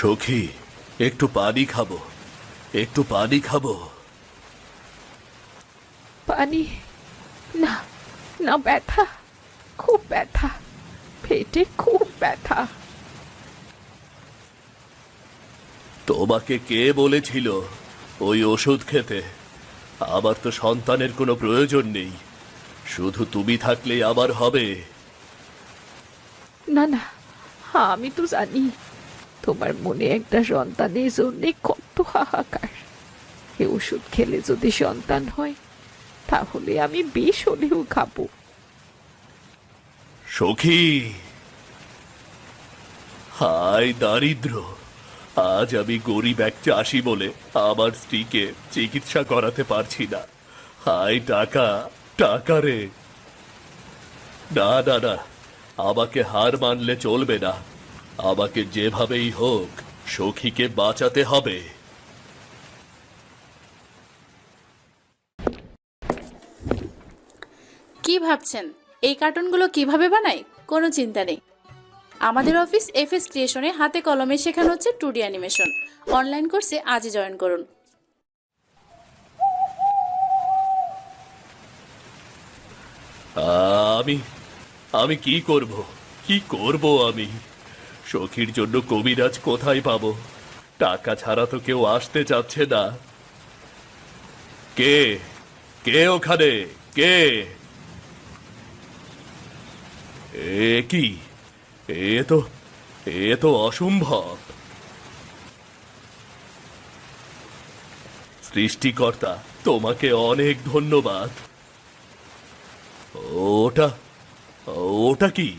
সখী, একটু পানি খাবো, একটু পানি খাবো। পানি? না, না, ব্যথা, খুব ব্যথা, পেটে খুব ব্যথা। তোমাকে কে বলেছিল ওই ওষুধ খেতে? আমার তো সন্তানের কোনো প্রয়োজন নেই, শুধু তুমি থাকলেই আবার হবে। না, না, আমি তো জানি তোমার মনে একটা সন্তানের জন্যে কত হাহাকার। এ ওষুধ খেলে যদি সন্তান হয় তাহলে আমি বিষ হলেও খাবো। সখী, হায় দারিদ্র! আজ আমি গরিব এক চাষি বলে আমার স্ত্রীকে চিকিৎসা করাতে পারছি না। হায় টাকা, টাকা রে! না না না, আমাকে হার মানলে চলবে না। আমাকে যেভাবেই হোক সখীকে বাঁচাতে হবে। কি ভাবছেন এই কার্টুনগুলো কিভাবে বানাই? কোনো চিন্তা নেই। আমাদের অফিস এফএস ক্রিয়েশনে হাতে কলমে শেখানো হচ্ছে 2D অ্যানিমেশন। অনলাইন কোর্সে আজই জয়েন করুন। আমি আমি কি করব, কি করব আমি? সখীর জন্য কবিরাজ কোথায় পাবো? টাকা ছাড়া তো কেউ আসতে চাচ্ছে না। কে কে ওখানে? কে? এ কি? এ তো এ তো অসম্ভব। সৃষ্টিকর্তা, তোমাকে অনেক ধন্যবাদ। ওটা ওটা কি?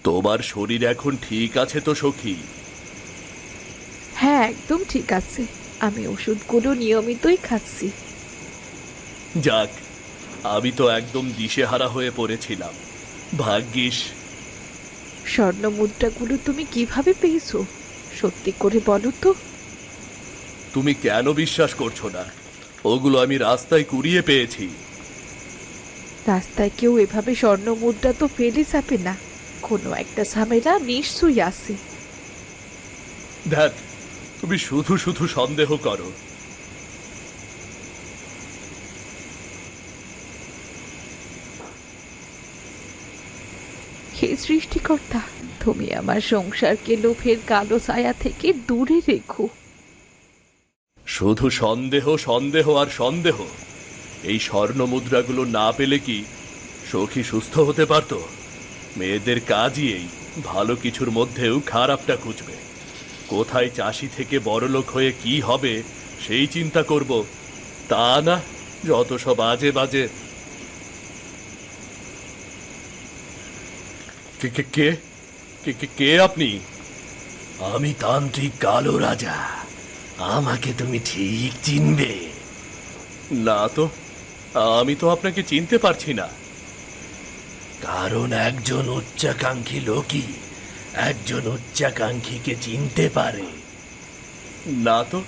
তোমার শরীর এখন ঠিক আছে তো সখী? হ্যাঁ, একদম ঠিক আছে। আমি ওষুধগুলো নিয়মিতই খাচ্ছি। যাক, আমি তো একদম দিশেহারা হয়ে পড়েছিলাম। ভাগ্যিস। স্বর্ণ মুদ্রাগুলো তুমি কিভাবে পেয়েছো? সত্যি করে বলো তো। তুমি কেন বিশ্বাস করছো না? ওগুলো আমি রাস্তায় কুড়িয়ে পেয়েছি। রাস্তায় কেউ এভাবে স্বর্ণ মুদ্রা তো ফেলে যাবে না। কোনো একটা ঝামেলা নিশ্চয়ই আছে। দেখ, তুমি শুধু শুধু সন্দেহ করো। হে সৃষ্টিকর্তা, তুমি আমার সংসারকে লোভের কালো ছায়া থেকে দূরে রেখো। শুধু সন্দেহ, সন্দেহ আর সন্দেহ। এই স্বর্ণ মুদ্রাগুলো না পেলে কি সখী সুস্থ হতে পারতো? মেয়েদের কাজই এই, ভালো কিছুর মধ্যেও খারাপটা খুঁজবে। কোথায় চাষি থেকে বড়লোক হয়ে কি হবে সেই চিন্তা করব, তা না যত সব আজে বাজে। কে কে কে কে কে কে আপনি? আমি তান্ত্রিক কালো রাজা। আমাকে তুমি ঠিক চিনবে। না তো, আমি তো আপনাকে চিনতে পারছি না। কারণ একজন উচ্চাকাঙ্ক্ষী লোকই একজন উচ্চাকাঙ্ক্ষীকে চিনতে পারে। না তো,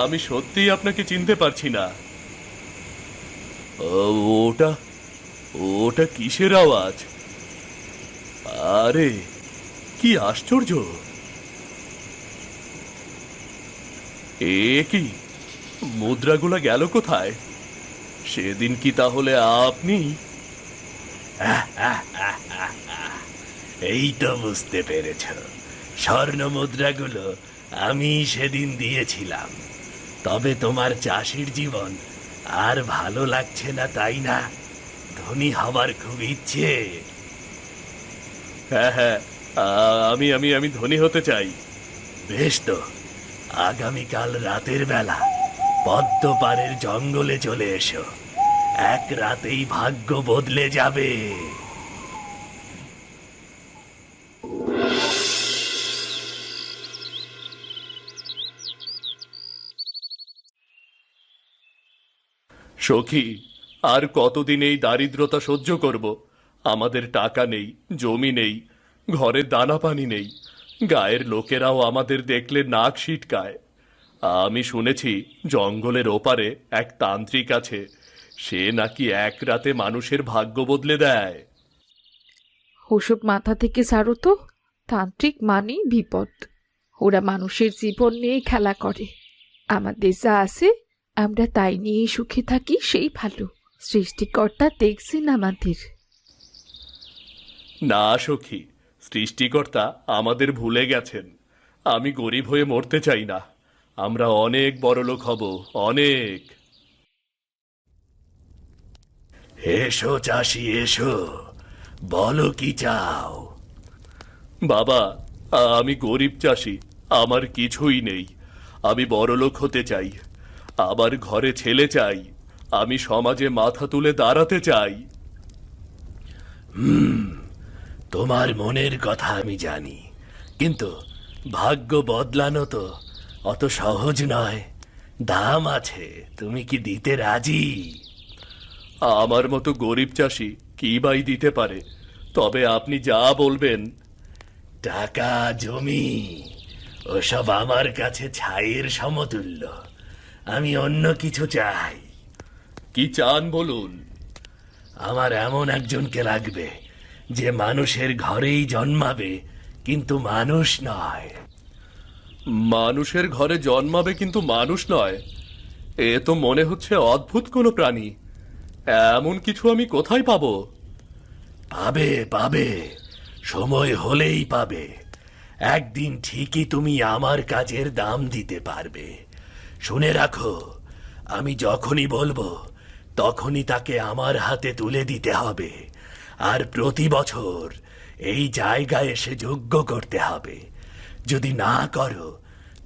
আমি সত্যিই আপনাকে চিনতে পারছি না। ওটা ওটা কিসের আওয়াজ? আরে, কি আশ্চর্য! এ কি, মুদ্রাগুলো গেল কোথায়? সেদিন কি তাহলে আপনি? এই তো বুঝতে পেরেছ, স্বর্ণ মুদ্রাগুলো আমি সেদিন দিয়েছিলাম। তবে তোমার চাষির জীবন আর ভালো লাগছে না, তাই না? ধনী হবার খুব ইচ্ছে। হ্যাঁ হ্যাঁ, আমি আমি আমি ধনী হতে চাই। বেশ তো, আগামীকাল রাতের বেলা পদ্মপাড়ের জঙ্গলে চলে এসো। এক রাতেই ভাগ্য বদলে যাবে। সখী, আর কতদিন এই দারিদ্রতা সহ্য করব? আমাদের টাকা নেই, জমি নেই, ঘরে দানা পানি নেই। গায়ের লোকেরাও আমাদের দেখলে নাক সিটকায়। আমি শুনেছি জঙ্গলের ওপারে এক তান্ত্রিক আছে, সে নাকি এক রাতে মানুষের ভাগ্য বদলে দেয়। ওসব মাথা থেকে ছাড়ো তো। তান্ত্রিক মানেই বিপদ। ওরা মানুষের জীবন নিয়ে খেলা করে। আমাদের যা আছে আমরা তাই নিয়ে সুখে থাকি, সেই ভালো। সৃষ্টিকর্তা দেখছেন আমাদের। না সখী, সৃষ্টিকর্তা আমাদের ভুলে গেছেন। আমি গরিব হয়ে মরতে চাই না। আমরা অনেক বড়লোক হব, অনেক। এসো চাষি এসো, বলো কি চাও? বাবা, আমি গরিব চাষি, আমার কিছুই নেই। আমি বড়লোক হতে চাই। আমার ঘরে ছেলে চাই। আমি সমাজে মাথা তুলে দাঁড়াতে চাই। তোমার মনের কথা আমি জানি, কিন্তু ভাগ্য বদলানো তো অত সহজ নয়। দাম আছে, তুমি কি দিতে রাজি? আমার মতো গরিব চাষি কি বাই দিতে পারে? তবে আপনি যা বলবেন। টাকা জমি ওসব আমার কাছে ছাইয়ের সমতুল্য। আমি অন্য কিছু চাই। কি চান বলুন। আমার এমন একজনকে লাগবে যে মানুষের ঘরেই জন্মাবে, কিন্তু মানুষ নয়। মানুষের ঘরে জন্মাবে কিন্তু মানুষ নয়? এ তো মনে হচ্ছে অদ্ভুত কোনো প্রাণী। এমন কিছু আমি কোথায় পাবো? পাবে পাবে, সময় হলেই পাবে। একদিন ঠিকই তুমি আমার কাজের দাম দিতে পারবে। শুনে রাখো, আমি যখনই বলবো তখনই তাকে আমার হাতে তুলে দিতে হবে। আর প্রতি বছর এই জায়গায় এসে যজ্ঞ করতে হবে। যদি না করো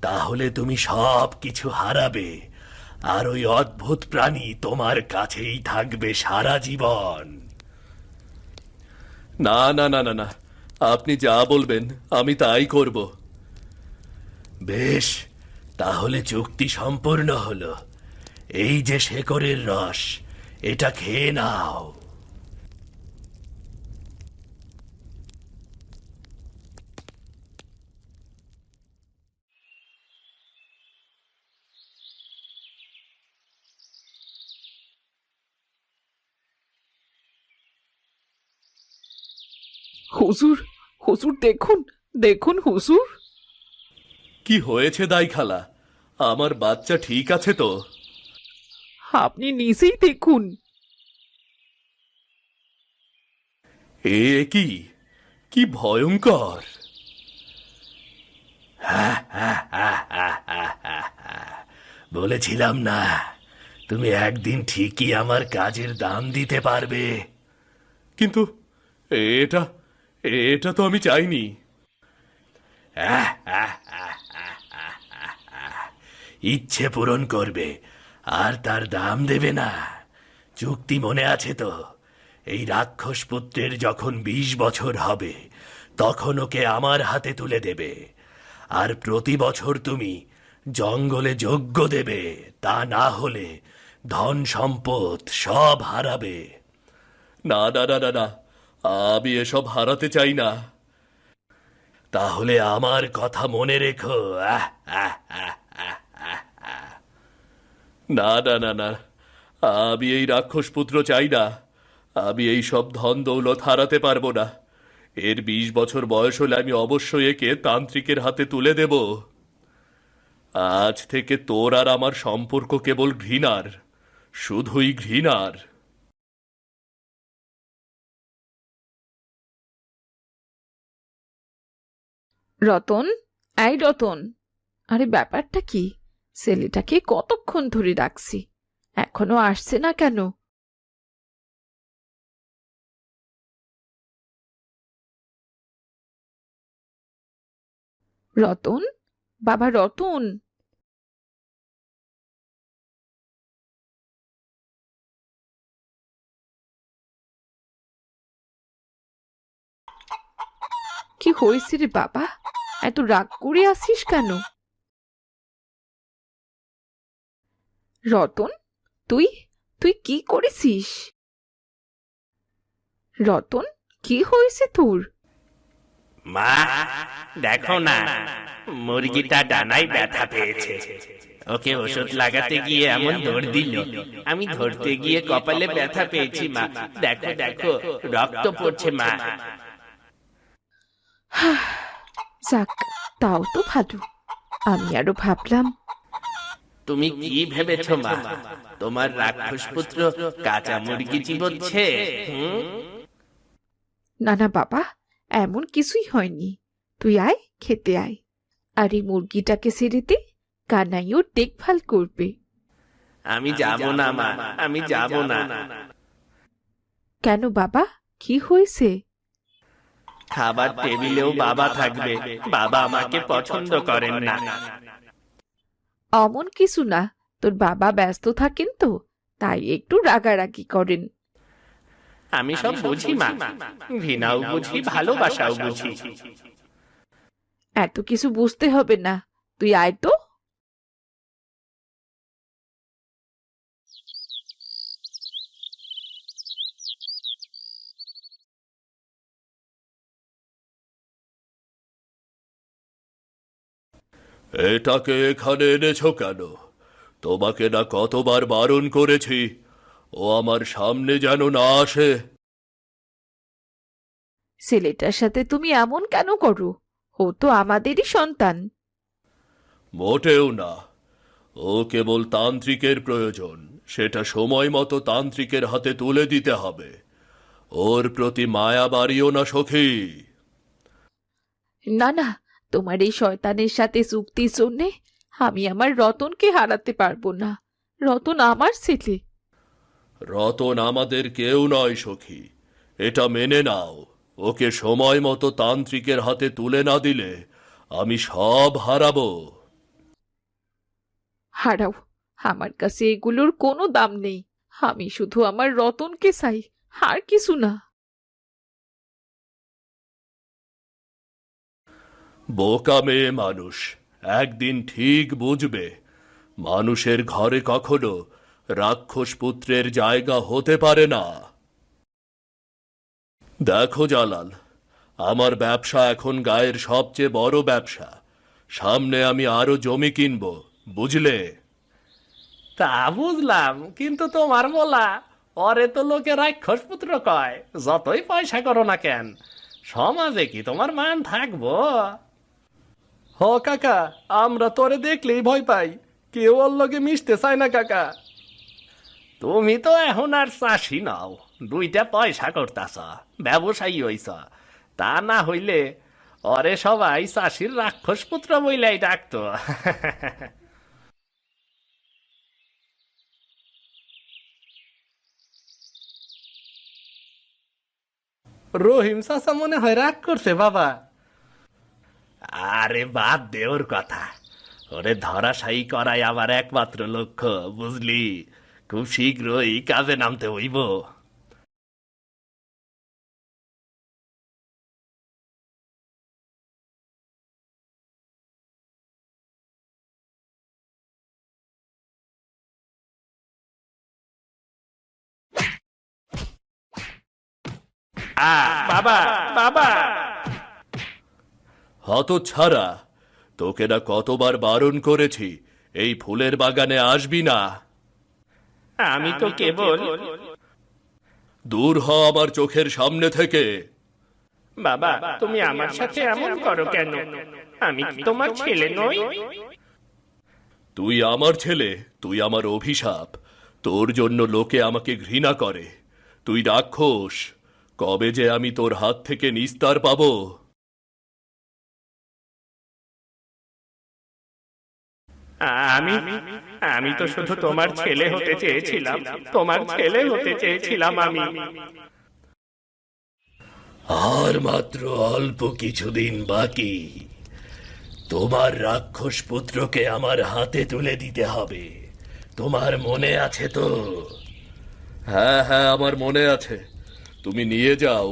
তাহলে তুমি সব কিছু হারাবে, আর ওই অদ্ভুত প্রাণী তোমার কাছেই থাকবে সারা জীবন। না না না না না, আপনি যা বলবেন আমি তাই করব। বেশ, তাহলে চুক্তি সম্পূর্ণ হলো। এই যে শেকড়ের রস, এটা খেয়ে নাও। হুজুর, হুজুর দেখুন, দেখুন হুজুর। কি হয়েছে দাই খালা? আমার বাচ্চা ঠিক আছে তো? আপনি নিজেই দেখুন। এ কি, কি ভয়ঙ্কর! বলেছিলাম না, তুমি একদিন ঠিকই আমার কাজের দাম দিতে পারবে। কিন্তু এটা এটা তো আমি চাইনি। ইচ্ছে পূরণ করবে আর তার দাম দেবে না। চুক্তি মনে আছে তো? এই রাক্ষস পুত্রের যখন 20 বছর হবে তখন ওকে আমার হাতে তুলে দেবে। আর প্রতি বছর তুমি জঙ্গলে যজ্ঞ দেবে, তা না হলে ধন সম্পদ সব হারাবে। না না না না না, আমি এসব হারাতে চাই না। তাহলে আমার কথা মনে রেখো। না না না না, আমি এই রাক্ষস পুত্র চাই না। আমি এই সব ধন দৌলত হারাতে পারবো না। এর 20 বছর বয়স হলে আমি অবশ্যই একে তান্ত্রিকের হাতে তুলে দেব। আজ থেকে তোর আর আমার সম্পর্ক কেবল ঘৃণার, শুধুই ঘৃণার। রতন, এই রতন, আরে ব্যাপারটা কি? ছেলেটাকে কতক্ষণ ধরে ডাকছি, এখনো আসছে না কেন? রতন, বাবা রতন। কি হয়েছে রে বাবা? এত রাগ করে আসিস কেন? রতন, তুই তুই কি করেছিস? রতন, কি হয়েছে তোর? মা, দেখো না, মুরগিটা ডানায় ব্যথা পেয়েছে। ওকে ওষুধ লাগাতে গিয়ে এমন দৌড় দিল, আমি ধরতে গিয়ে কপালে ব্যথা পেয়েছি মা। দেখো দেখো, রক্ত পড়ছে মা। যাক, তাও তো ভালো। আমি আরো ভাবলাম তুমি কি ভেবেছো মা? তোমার রাক্ষস পুত্র কাঁচা মুরগি চিবোচ্ছে? না না বাবা, এমন কিছুই হয়নি। তুই আয়, খেতে আয়। আর এই মুরগিটাকে ছেড়ে দে, কানাই ওর দেখভাল করবে। আমি যাব না মা, আমি যাব না। কেন বাবা, কি হয়েছে? খাবার টেবিলেও বাবা থাকবে, বাবা আমাকে পছন্দ করেন না। অমন কিছু না, তোর বাবা ব্যস্ত থাকেন তো, তাই একটু রাগারাগি করেন। আমি সব বুঝি মা, ঘৃণাও বুঝি, ভালোবাসাও বুঝি। এত কিছু বুঝতে হবে না, তুই আয় তো। এটাকে এখানে এনেছো কেন? তোমাকে না কতবার বারণ করেছি ও আমার সামনে যেন না আসে। ছেলেটার সাথে তুমি এমন কেন করো? ও তো আমাদেরই সন্তান। মোটেও না, ও কেবল তান্ত্রিকের প্রয়োজন, সেটা সময় মতো তান্ত্রিকের হাতে তুলে দিতে হবে। ওর প্রতি মায়া বাড়িও না সখী। না না, তোমার এই শয়তানের সাথে চুক্তির জন্যে আমি আমার রতনকে হারাতে পারবো না। রতন আমার ছেলে। রতন আমাদের কেউ নয় সখী, এটা মেনে নাও। ওকে সময় মতো তান্ত্রিকের হাতে তুলে না দিলে আমি সব হারাবো। হারাও, আমার কাছে এগুলোর কোনো দাম নেই। আমি শুধু আমার রতনকে চাই, আর কিছু না। বোকা মেয়ে মানুষ, একদিন ঠিক বুঝবে মানুষের ঘরে কখনো রাক্ষস পুত্রের জায়গা হতে পারে না। দেখো জালাল, আমার ব্যবসা এখন গায়ের সবচেয়ে বড় ব্যবসা। সামনে আমি আরো জমি কিনবো, বুঝলে? তা বুঝলাম, কিন্তু তোমার বলা ওরে তো লোকে রাক্ষস পুত্র কয়, যতই পয়সা করো না কেন। সমাজে কি তোমার মান থাকবো? হ কাকা, আমরা তোরে দেখলেই ভয় পাই, কেউ ওর লগে মিশতে চায় না কাকা। তুমি তো এখন আর চাষি নাও, দুইটা পয়সা করতাছ, ব্যবসায়ী হইছ। তা না হইলে ওরে সবাই চাষির রাক্ষস পুত্র বইলাই ডাকতো। রহিম চাচা মনে হয় রাগ করছে বাবা। আরে বাদ দে ওর কথা, ওরে ধরাশায়ী করাই আমার একমাত্র লক্ষ্য, বুঝলি? খুব শীঘ্রই কাজে নামতে হইব। বাবা বাবা, হতচ্ছাড়া, তোকে না কতবার বারণ করেছি এই ফুলের বাগানে আসবি না। আমি তো কেবল। দূর হ আমার চোখের সামনে থেকে। বাবা, তুমি আমার সাথে এমন করো কেন? আমি কি তোমার ছেলে নই? তুই আমার ছেলে, তুই আমার অভিশাপ। তোর জন্য লোকে আমাকে ঘৃণা করে। তুই রাক্ষস, কবে যে আমি তোর হাত থেকে নিস্তার পাবো? আমি আমি তো শুধু তোমার ছেলে হতে চেয়েছিলাম, তোমার ছেলে হতে চেয়েছিলাম আমি। আর মাত্র অল্প কিছুদিন বাকি। তোমার রাক্ষস পুত্রকে আমার হাতে তুলে দিতে হবে। তোমার মনে আছে তো? হ্যাঁ হ্যাঁ, আমার মনে আছে। তুমি নিয়ে যাও,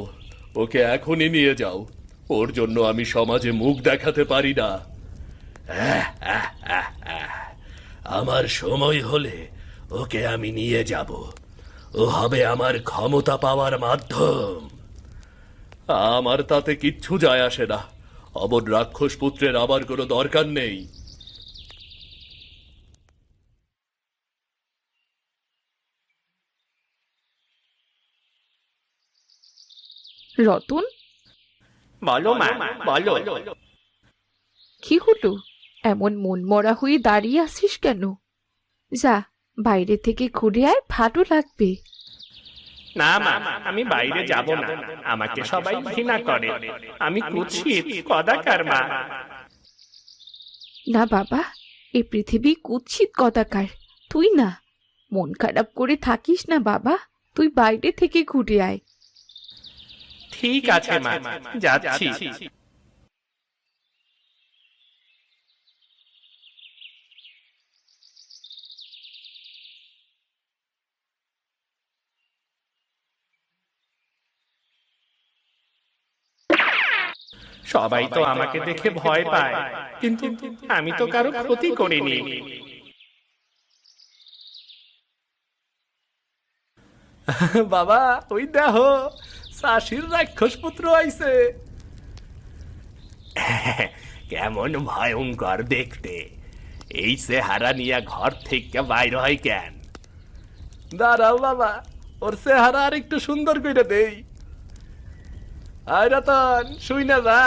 ওকে এখনই নিয়ে যাও। ওর জন্য আমি সমাজে মুখ দেখাতে পারি না। আমার সময় হলে ওকে আমি নিয়ে যাব। ও হবে আমার ক্ষমতা পাওয়ার মাধ্যম। আমার তাতে কিচ্ছু যায় আসে না। অমন রাক্ষস পুত্রের আবার কোনো দরকার নেই। রতন, বলো মা, বলো। কি হলো? এমন মন মরা হয়ে দাঁড়িয়ে আছিস কেন? যা, বাইরে থেকে ঘুরে আয়, ভালো লাগবে। না মা, আমি বাইরে যাব না। আমাকে সবাই ঘৃণা করে। আমি কুৎসিত কদাকার মা। না বাবা, এ পৃথিবী কুৎসিত কদাকার, তুই না। মন খারাপ করে থাকিস না বাবা, তুই বাইরে থেকে ঘুরে আয়। ঠিক আছে মা, যাচ্ছি। সবাই তো আমাকে দেখে ভয় পায়, কিন্তু আমি তো কারো ক্ষতি করিনি। বাবা, ওই দেখো, চাষির রাক্ষস পুত্র আইছে। কেমন ভয়ঙ্কর দেখতে! এই চেহারা নিয়ে ঘর থেকে বাইর হয় কেন? দাঁড়াও বাবা, ওর চেহারা আর একটু সুন্দর করে দেই। আয় রতন, শুই না যা।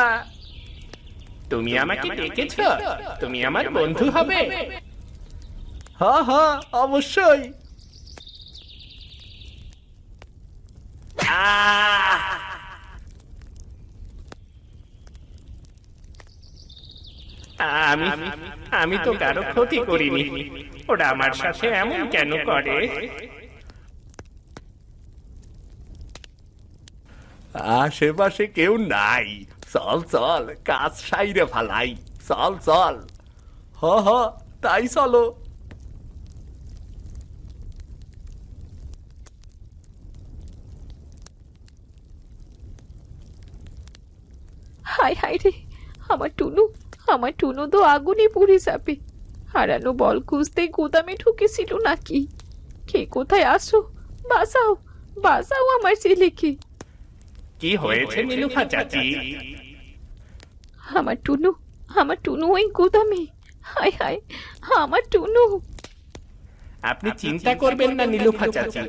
তুমি আমাকে ডেকেছ? তুমি আমার বন্ধু হবে? হ্যাঁ হ্যাঁ, অবশ্যই। আমি আমি তো কারো ক্ষতি করিনি। ওরা আমার সাথে এমন কেন করে? আশেপাশে কেউ নাই, চল চল, কাজ সাইরে ফালাই, চল চল। হ হ, তাই চলো। হায় হায় রে, আমার টুনু, আমার টুনু তো আগুনে পুড়ে যাবে। হারানো বল খুঁজতে গুদামে ঢুকেছিল নাকি? কে কোথায় আসো? বাঁচাও, বাঁচাও আমার ছেলেকে। কি হয়েছে নীলুফা চাচি? আমার টুনু, আমার টুনু ওই গুদামে। হায় হায়, আমার টুনু। আপনি চিন্তা করবেন না নীলুফা চাচি,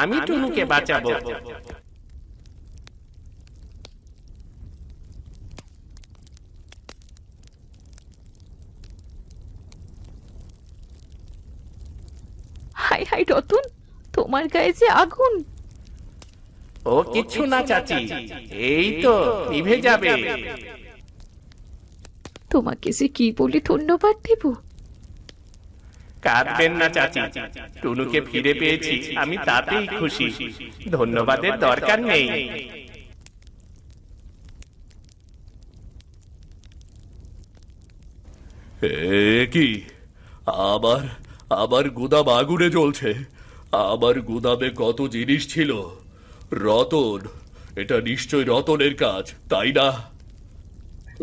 আমি টুনুকে বাঁচাবো। হায় হায় রতন, তোমার গায়ে যে আগুন। ও কিছু না চাচি, এই তো নিভে যাবে। তোমাকে যে কি বলে ধন্যবাদ দেব। কাঁদবেন না চাচি, টুনুকে ফিরে পেয়েছি, আমি তাতেই খুশি। ধন্যবাদের দরকার নেই। এ কি, আবার আবার গুদাম আগুনে জ্বলছে। আমার গুদামে কত জিনিস ছিল। রতন, এটা নিশ্চয় রতনের কাজ, তাই না?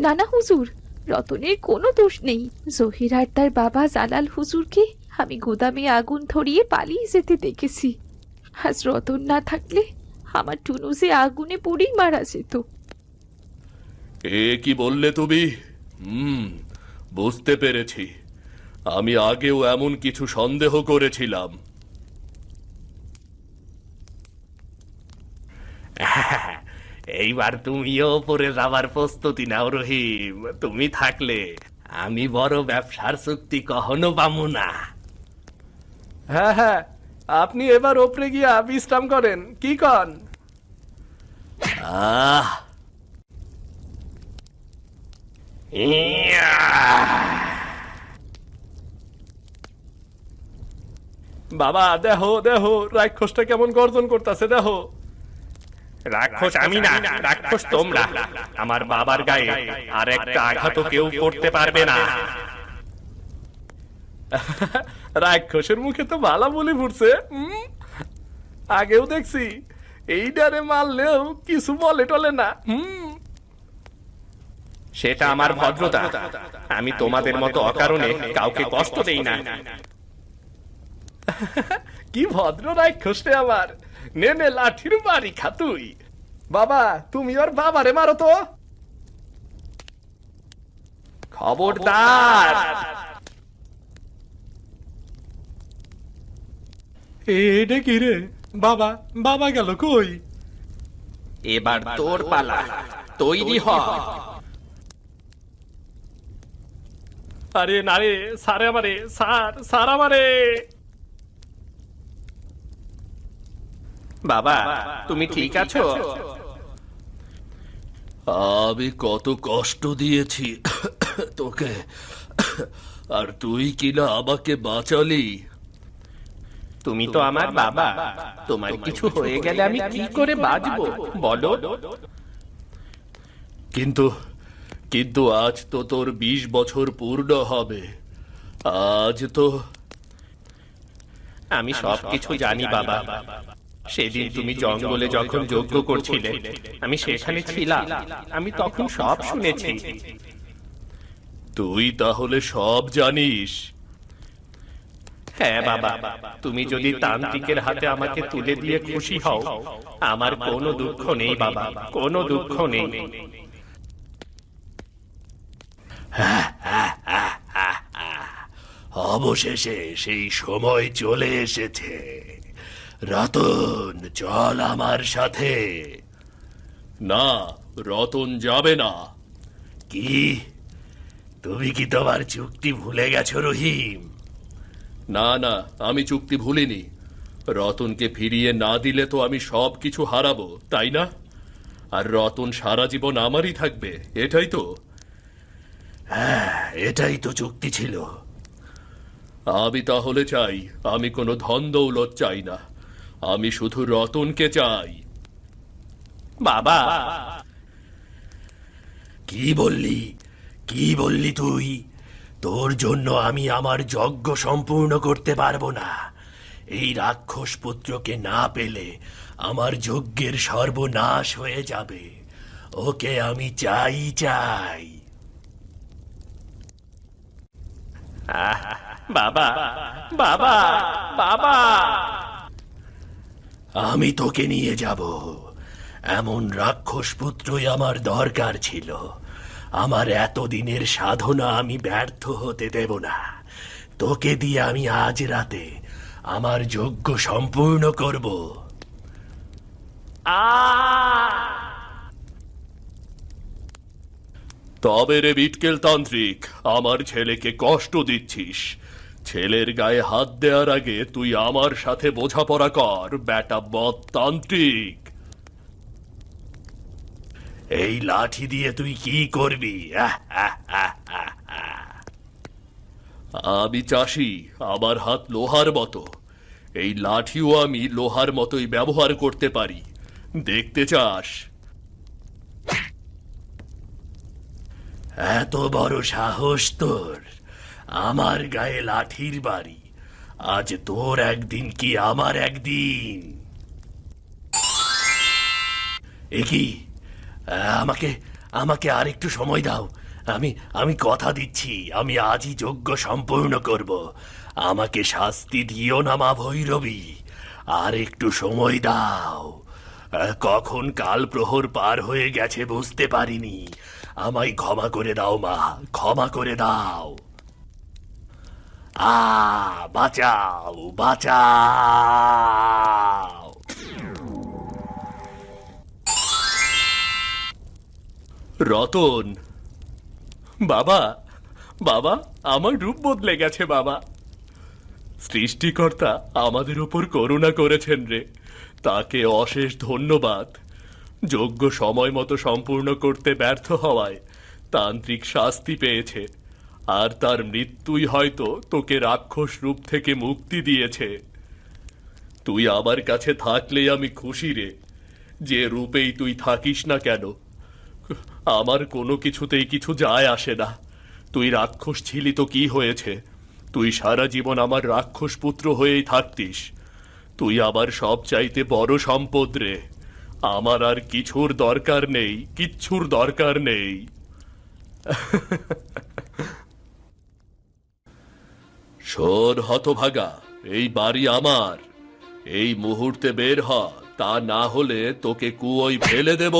না না হুজুর, রতনের কোনো দোষ নেই। জহির আর তার বাবা জালাল হুজুরকে আমি গুদামে আগুন ধরিয়ে পালিয়ে যেতে দেখেছি। আজ রতন না থাকলে আমার টুনু যে আগুনে পুড়েই মারা যেত। এ কি বললে তুমি? বুঝতে পেরেছি। আমি আগেও এমন কিছু সন্দেহ করেছিলাম। এইবার তুমিও ওপরে যাবার প্রস্তুতি নাও রহিম। তুমি থাকলে আমি বড় ব্যবসার চুক্তি কখনো পাবো না। হ্যাঁ হ্যাঁ, আপনি এবার ওপরে গিয়া বিশ্রাম করেন, কি কন? আহ, ইয়া! বাবা, দেখো দেখো, রাক্ষসটা কেমন গর্জন করতেছে, দেখো। রাক্ষস আমি না, রাক্ষস তোমরা। আমার বাবার গায়ে আর একটা আঘাতও কেউ করতে পারবে না। রাক্ষসের মুখে তো ভালা বলি ফুটছে। আগেও দেখছি, এই ডারে মারলেও কিছু বলে টলে না। সেটা আমার ভদ্রতা। আমি তোমাদের মতো অকারণে কাউকে কষ্ট দেই না। কি ভদ্র রাক্ষস রে আমার। নে নে, লাঠির বাড়ি খা তুই। বাবা, তুমি ওর বাবারে মারো তো। খবরদার! এটা কি রে? বাবা, বাবা গেল কই? এবার তোর পালা, তৈরি হ। আরে না রে, স্যার আমারে, স্যার আমারে। বাবা, তুমি ঠিক আছো? আমি কত কষ্ট দিয়েছি তোকে, আর তুই কিনা আমাকে বাঁচালি। তুমি তো আমার বাবা, তোমার কিছু হয়ে গেলে আমি কি করে বাঁচবো বলো? কিন্তু কিন্তু আজ তো তোর 20 বছর পূর্ণ হবে। আজ তো আমি সবকিছু জানি বাবা। সেদিন তুমি জঙ্গলে যখন যজ্ঞ করছিলে, আমি সেখানে ছিলাম। আমি তখন সব শুনেছি। তুই তাহলে সব জানিস? হ্যাঁ বাবা, তুমি যদি তান্ত্রিকের হাতে আমাকে তুলে দিয়ে খুশি হও, আমার কোনো দুঃখ নেই বাবা, কোনো দুঃখ নেই। অবশেষে সেই সময় চলে এসেছে। রতন, চল আমার সাথে। না, রতন যাবে না। কি? তুমি কি তোমার চুক্তি ভুলে গেছো রহিম? না না, আমি চুক্তি ভুলিনি। রতনকে ফিরিয়ে না দিলে তো আমি সব কিছু হারাবো, তাই না? আর রতন সারা জীবন আমারই থাকবে, এটাই তো। হ্যাঁ, এটাই তো চুক্তি ছিল। আমি তাহলে চাই, আমি কোনো ধন দৌলত চাই না, আমি শুধু রতনকে চাই। বাবা, কি বললি? কি বললি তুই? তোর জন্য আমি আমার যজ্ঞ সম্পূর্ণ করতে পারবো না। এই রাক্ষস পুত্রকে না পেলে আমার যজ্ঞের সর্বনাশ হয়ে যাবে। ওকে আমি চাই চাই। বাবা, বাবা, বাবা! আমি তোকে নিয়ে যাব। এমন রাক্ষস পুত্রই আমার দরকার ছিল। আমার এতদিনের সাধনা আমি ব্যর্থ হতে দেব না। তোকে দিয়ে আমি আজ রাতে আমার যজ্ঞ সম্পূর্ণ করব। তবে রে বিটকেল তান্ত্রিক, আমার ছেলেকে কষ্ট দিচ্ছিস। ছেলের গায়ে হাত দেওয়ার আগে তুই আমার সাথে বোঝাপড়া কর, বেটা বদ তান্ত্রিক। এই লাঠি দিয়ে তুই কি করবি? আমি চাষি, আমার হাত লোহার মতো। এই লাঠিও আমি লোহার মতোই ব্যবহার করতে পারি। দেখতে চাস? এত বড় সাহস তোর! আমার গায়ে লাঠির বাড়ি। আজ তোর একদিন কি আমার একদিন। একি, আমাকে আমাকে আরেকটু সময় দাও। আমি আমি কথা দিচ্ছি, আমি আজই যজ্ঞ সম্পূর্ণ করব। আমাকে শাস্তি দিও না মা ভৈরবী, আর একটু সময় দাও। কখন কাল প্রহর পার হয়ে গেছে বুঝতে পারিনি। আমায় ক্ষমা করে দাও মা, ক্ষমা করে দাও। বাঁচাও, বাঁচাও! রতন! বাবা, বাবা, আমার রূপ বদলে গেছে বাবা। সৃষ্টিকর্তা আমাদের উপর করুণা করেছেন রে, তাকে অশেষ ধন্যবাদ। যজ্ঞ সময় মতো সম্পূর্ণ করতে ব্যর্থ হওয়ায় তান্ত্রিক শাস্তি পেয়েছে, আর তার মৃত্যুই হয়তো তোকে রাক্ষস রূপ থেকে মুক্তি দিয়েছে। তুই আমার কাছে থাকলেই আমি খুশি রে, যে রূপেই তুই থাকিস না কেন। আমার কোনো কিছুতেই কিছু যায় আসে না। তুই রাক্ষস ছিলি তো কি হয়েছে, তুই সারা জীবন আমার রাক্ষস পুত্র হয়েই থাকতিস। তুই আমার সব চাইতে বড় সম্পদ রে। আমার আর কিছুর দরকার নেই, কিচ্ছুর দরকার নেই। শোন হতভাগা, এই বাড়ি আমার। এই মুহূর্তে বের হ, তা না হলে তোকে কুয়োয় ফেলে দেব।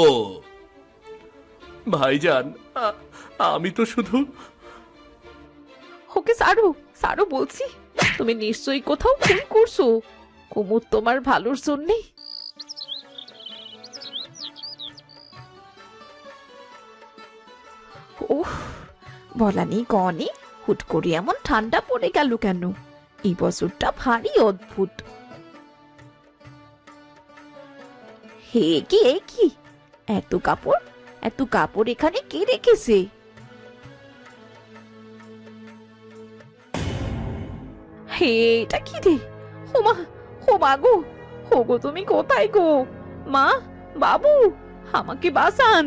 ভাইজান, আমি তো শুধু ওকে সারো সারো বলছি। তুমি নিশ্চয়ই কোথাও ভুল করছো। কুমুদ তোমার ভালোর জন্যে। ওহ, বলা নেই কনে হুট করে এমন ঠান্ডা পড়ে গেল কেন? এই বছরটা ভারী অদ্ভুত। হে কি এ কি, এত কাপড় এখানে কে রেখেছে? হে, এটা কি রে? ও মা গো, ও গো তুমি কোথায় গো? মা, বাবু, আমাকে বাঁচান।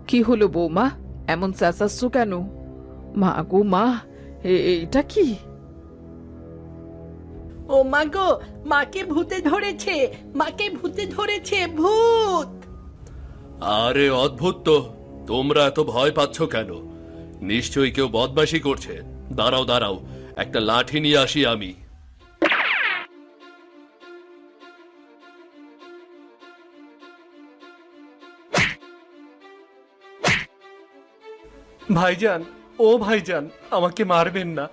কি হলো বৌমা, এমন চেঁচাচ্ছ কেন? মা গো মা, এইটা কি? ও মা গো, মাকে ভূতে ধরেছে, মাকে ভূতে ধরেছে, ভূত! আরে অদ্ভুত তো, তোমরা এত ভয় পাচ্ছ কেন? নিশ্চয়ই কেউ বদমাশি করছে। দাঁড়াও দাঁড়াও, একটা লাঠি নিয়ে আসি আমি। ভাইজান, ও ভাইজান, আমাকে মারবেন না।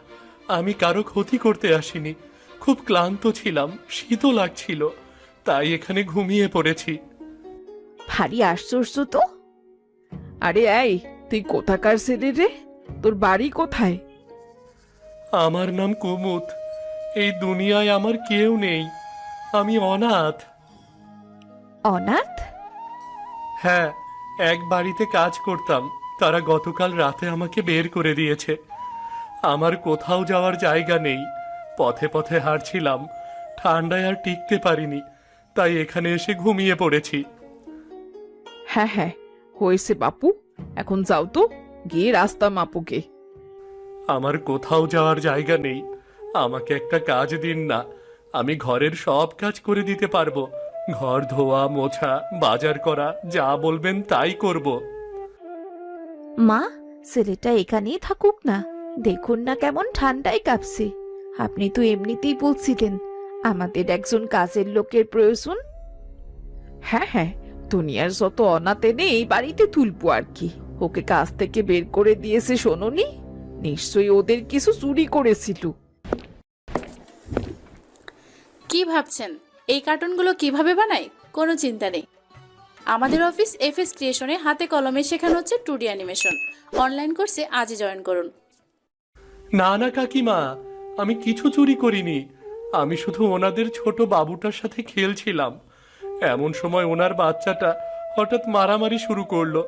আমি কারো ক্ষতি করতে আসিনি। খুব ক্লান্ত ছিলাম, শীতও লাগছিল, তাই এখানে ঘুমিয়ে পড়েছি। ভারী আশ্চর্য তো। আরে এই, তুই কোথাকার ছেলে রে? তোর বাড়ি কোথায়? আমার নাম কুমুদ। এই দুনিয়ায় আমার কেউ নেই, আমি অনাথ। অনাথ? হ্যাঁ, এক বাড়িতে কাজ করতাম, তারা গতকাল রাতে আমাকে বের করে দিয়েছে। আমার কোথাও যাওয়ার জায়গা নেই, পথে পথে হাঁটছিলাম, ঠান্ডায় আর টিকতে পারিনি, তাই এখানে এসে ঘুমিয়ে পড়েছি। হ্যাঁ হ্যাঁ, হয়েছে বাপু, এখন যাও তো, গিয়ে রাস্তা মাপুকে। আমার কোথাও যাওয়ার জায়গা নেই, আমাকে একটা কাজ দিন না, আমি ঘরের সব কাজ করে দিতে পারবো। ঘর ধোয়া, মোছা, বাজার করা, যা বলবেন তাই করব। মা, ছেলেটা এখানেই থাকুক না, দেখুন না কেমন ঠান্ডায় কাঁপছে। আপনি তো এমনিতেই বলছিলেন আমাদের একজন কাজের লোকের প্রয়োজন। হ্যাঁ হ্যাঁ, দুনিয়ার যত অনাথ এনে এই বাড়িতে তুলবো আর কি। ওকে কাজ থেকে বের করে দিয়েছে শোনোনি? নিশ্চয়ই ওদের কিছু চুরি করেছিল। কি ভাবছেন এই কার্টুনগুলো কিভাবে বানাই? কোনো চিন্তা নেই। আমাদের অফিস এফএস ক্রিয়েশনে হাতে কলমে শেখানো হচ্ছে 2D অ্যানিমেশন। অনলাইন কোর্সে আজই জয়েন করুন। না না কাকিমা, আমি কিছু চুরি করিনি। আমি শুধু ওনাদের ছোট বাবুটার সাথে খেলছিলাম। এমন সময় ওনার বাচ্চাটা হঠাৎ মারামারি শুরু করলো,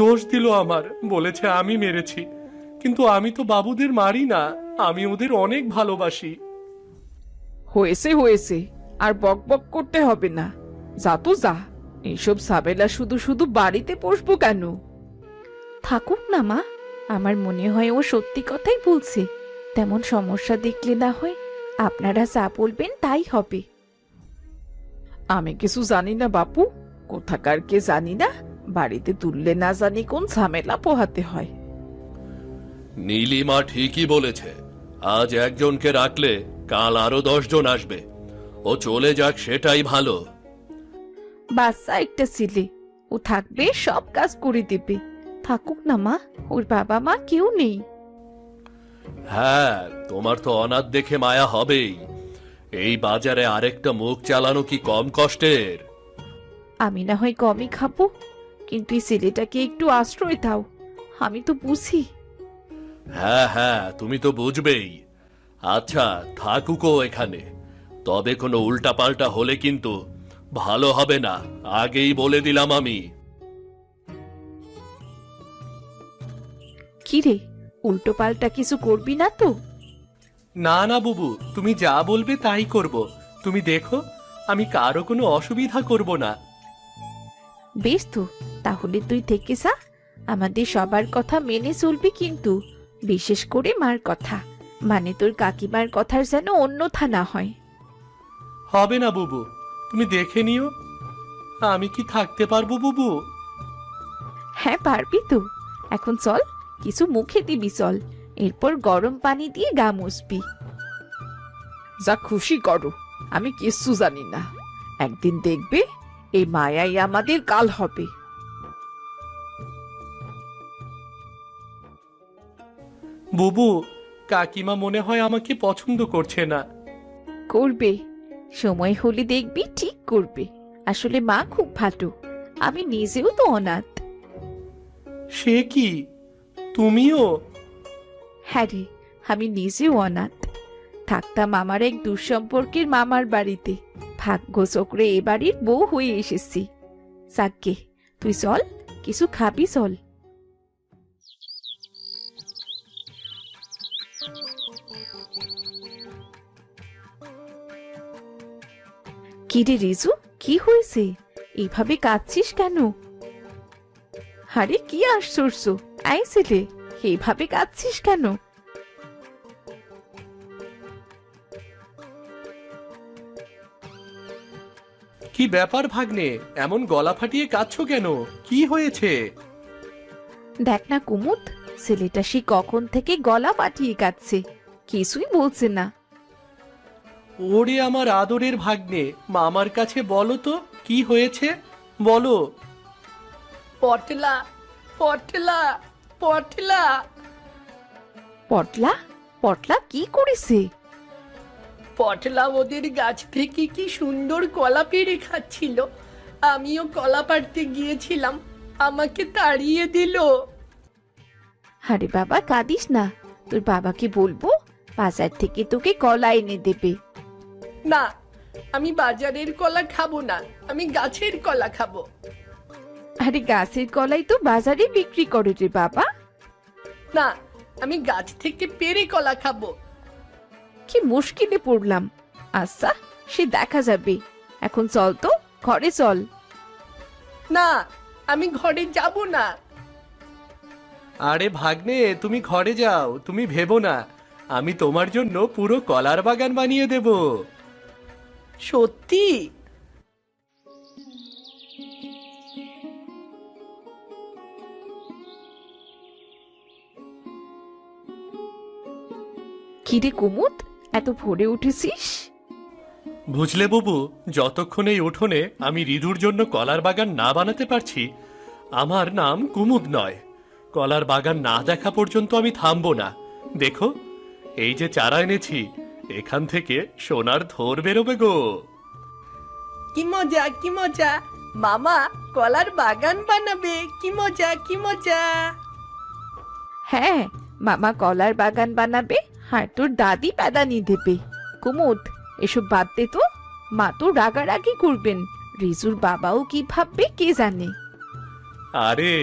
দোষ দিল আমার, বলেছে আমি মেরেছি। কিন্তু আমি তো বাবুদের মারি না, আমি ওদের অনেক ভালোবাসি। হয়েছে হয়েছে, আর বক বক করতে হবে না। যা তো যা, এইসব সাবেলা শুধু শুধু বাড়িতে বসবো কেন? থাকুক না মা, আমার মনে হয় ও সত্যি কথাই বলছে। তেমন সমস্যা দেখলে না হয় আপনারা যা বলবেন তাই হবে। আমি কিছু জানি না বাপু, কোথাকার কে জানি না, বাড়িতে তুললে না জানি কোন ঝামেলা পোহাতে হয়। নীলিমা ঠিকই বলেছে, আজ একজনকে রাখলে কাল আরো 10 জন আসবে। ও চলে যাক, সেটাই ভালো। বাচ্চা একটা ছেলে, ও থাকবে, সব কাজ করে দেবে। থাকুক না মা, ওর বাবা মা কেউ নেই। হ্যাঁ, তোমার তো অনাথ দেখে মায়া হবেই। এই বাজারে আরেকটা মুখ চালানো কি কম কষ্টের? আমি না হয় কমই খাবো, কিন্তু এই ছেলেটাকে একটু আশ্রয় দাও, আমি তো বুঝি। হ্যাঁ হ্যাঁ, তুমি তো বুঝবেই। আচ্ছা, থাকুকও এখানে, তবে কোনো উল্টাপাল্টা হলে কিন্তু ভালো হবে না, আগেই বলে দিলাম আমি। কি রে, উল্টো পাল্টা কিছু করবি না তো? না না বুবু, তুমি যা বলবে তাই করব। তুমি দেখো, আমি কারো কোনো অসুবিধা করব না। বেশ তো, তাহলে তুই থেকে যা। আমাদের সবার কথা মেনে চলবি কিন্তু, বিশেষ করে মার কথা, মানে তোর কাকিমার কথার যেন অন্যথা না হয়। হবে না বুবু, তুমি দেখে নিও। আমি কি থাকতে পারবো বুবু? হ্যাঁ পারবি তো। এখন চল, কিছু মুখে দিবি চল, এরপর গরম পানি দিয়ে গা মুছবি। যা খুশি করো, আমি কিচ্ছু জানি না। একদিন দেখবে এই মায়াই আমাদের কাল হবে। বুবু, কাকিমা মনে হয় আমাকে পছন্দ করছে না। করবে, সময় হলে দেখবি ঠিক করবে। আসলে মা খুব ভালো, আমি নিজেও তো অনাথ। সে কি, তুমিও? হ্যাঁ রে, আমি নিজেও অনাথ। থাকতাম আমার এক দুঃসম্পর্কের মামার বাড়িতে, ভাগ্যচক্রে এ বাড়ির বউ হয়ে এসেছি। সাগ্গে, তুই চল, কিছু খাবি চল। কি রে রিজু, কি হয়েছে? এইভাবে কাঁদছিস কেন? আরে কি আশ্চর্য, আই ছেলে, এইভাবে কাঁদছিস কেন? কি ব্যাপার ভাগ্নে, এমন গলা ফাটিয়ে কাঁদছো কেন? কি হয়েছে? দেখ না কুমুদ, ছেলেটা সে কখন থেকে গলা ফাটিয়ে কাঁদছে, কিছুই বলছে না। ওরে আমার আদরের ভাগ্নে, মামার কাছে বলো তো কি হয়েছে, বলো। পটলা, পটলা, পটলা। পটলা? পটলা কি করেছে? পটলা ওদের গাছ থেকে কি সুন্দর কলা পেড়ে খাচ্ছিল। আমিও কলা পাড়তে গিয়েছিলাম, আমাকে তাড়িয়ে দিল। আরে বাবা, কাঁদিস না, তোর বাবাকে বলবো বাজার থেকে তোকে কলা এনে দেবে। না, আমি বাজারের কলা খাবো না, আমি গাছের কলা খাবো। আরে গাছের কলাই তো বাজারে বিক্রি করে রে বাবা। না, আমি গাছ থেকে পেড়ে কলা খাবো। কি মুশকিলে পড়লাম। আচ্ছা, সে দেখা যাবে, এখন চল তো, ঘরে চল। না, আমি ঘরে যাব না। আরে ভাগ্নে, তুমি ঘরে যাও, তুমি ভেবো না, আমি তোমার জন্য পুরো কলার বাগান বানিয়ে দেব। সত্যি? কিরে কুমুদ, এত ভোরে উঠেছিস? বুঝলে বুবু, যতক্ষণ এই উঠোনে আমি রিদুর জন্য কলার বাগান না বানাতে পারছি, আমার নাম কুমুদ নয়। কলার বাগান না দেখা পর্যন্ত আমি থামবো না। দেখো, এই যে চারা এনেছি, এখান থেকে সোনার থোর বেরোবে গো। কি মজা, কি মজা, মামা কলার বাগান বানাবে, কি মজা, কি মজা। হ্যাঁ, মামা কলার বাগান বানাবে, আর তোর দাদি প্যাদানি দেবে। কুমুদ, এসব বাদ দে তো, মা তো রাগারাগি করবেন, রিজুর বাবাও কি ভাববে কে জানে। আরে,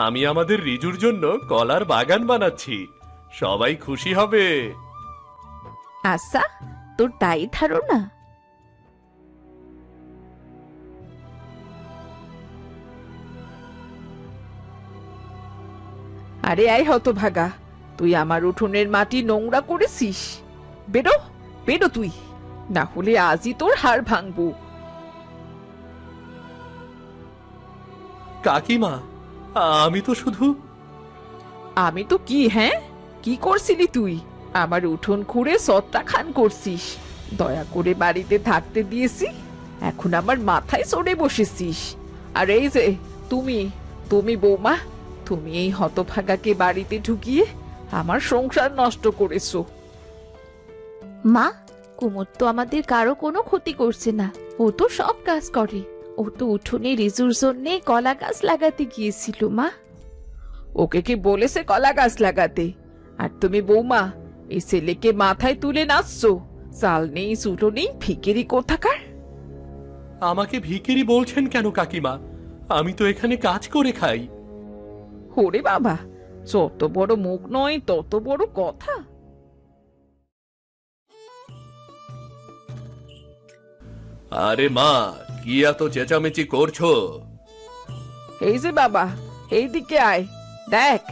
আমি আমাদের রিজুর জন্য কলার বাগান বানাচ্ছি, সবাই খুশি হবে। আচ্ছা, তোর তাই ধারণা? আরে আয় হতভাগা, তুই আমার উঠোনের মাটি নোংরা করেছিস। বেরো, বেরো তুই, না হলে আজই তোর হাড় ভাঙবো। কাকিমা, আমি তো শুধু... আমি তো কি, হ্যাঁ, কি করছিলি তুই? আমার উঠোন খুঁড়ে সত্তা খান করছিস, দয়া করে বাড়িতে থাকতে দিয়েছি, এখন আমার মাথায় চড়ে বসেছিস। আর এই যে তুমি, তুমি বৌমা, তুমি এই হতভাগাকে বাড়িতে ঢুকিয়ে আমার সংসার নষ্ট করেছো। মা, কুমোর তো আমাদের কারো কোনো ক্ষতি করছে না, ও তো সব কাজ করে। ও তো উঠোনে রিজুর জন্যে কলা গাছ লাগাতে গিয়েছিল। মা, ওকে কি বলেছে কলা গাছ লাগাতে? আর তুমি বৌমা, এই ছেলেকে মাথায় তুলে নাচছো, চাল নেই চুলো নেই, ভিখিরি কোথাকার। আমাকে ভিখিরি বলছেন কেন কাকিমা? আমি তো এখানে কাজ করে খাই। ওরে বাবা, যত বড় মুখ নয় তত বড় কথা। আরে মা, কি এত চেঁচামেচি করছো? এই যে বাবা, এইদিকে আয়, দেখ,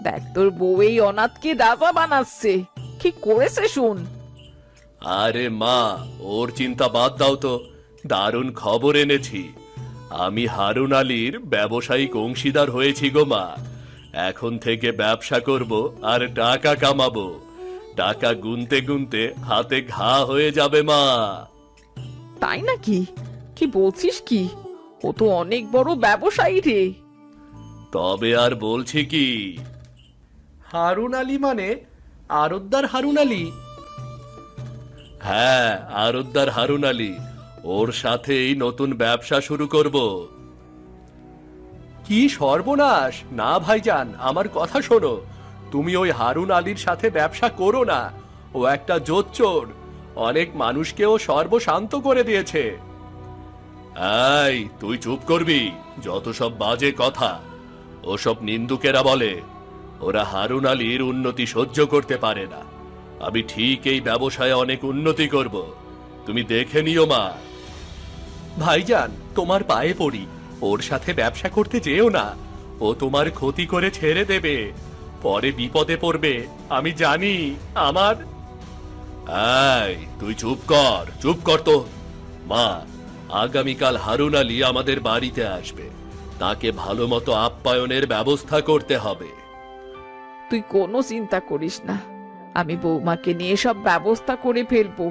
দেখ তোর বউ এই অনাথকে রাজা বানাচ্ছে, কি করেছে শুন। আরে মা, ওর চিন্তা বাদ দাও তো, দারুণ খবর এনেছি। আমি হারুন আলীর ব্যবসায়িক অংশীদার হয়েছি গো মা। এখন থেকে ব্যবসা করব আর টাকা কামাবো। টাকা গুনতে গুনতে হাতে ঘা হয়ে যাবে মা। তাই নাকি? কি বলছিস কি? ও তো অনেক বড় ব্যবসায়ী রে। তবে আর বলছি কি, হারুন আলী মানে আরতদার হারুন আলী? হ্যাঁ, আরতদার হারুন আলী। ওর সাথেই নতুন ব্যবসা শুরু করব। কি সর্বনাশ! না ভাইজান, আমার কথা শোনো। তুমি ওই হারুন আলীর সাথে ব্যবসা করো না। ও একটা জোচ্চোর। অনেক মানুষকেও সর্বশান্ত করে দিয়েছে। এই, তুই চুপ করবি। যত সব বাজে কথা ওসব নিন্দুকেরা বলে। ওরা হারুন আলীর উন্নতি সহ্য করতে পারে না। আমি ঠিক এই ব্যবসায় অনেক উন্নতি করব, তুমি দেখে নিও মা। ভাইজান, তোমার পায়ে পড়ি, ওর সাথে ব্যবসা করতে যেও না। ও তোমার ক্ষতি করে ছেড়ে দেবে, পরে বিপদে পড়বে। আমি জানি। আমার এই, তুই চুপ কর, চুপ কর তো। মা, আগামীকাল হারুন আলী আমাদের বাড়িতে আসবে। তাকে ভালো মতো আপ্যায়নের ব্যবস্থা করতে হবে। তুই কোনো চিন্তা করিস না, আমি বৌমাকে নিয়ে সব ব্যবস্থা করে ফেলবো।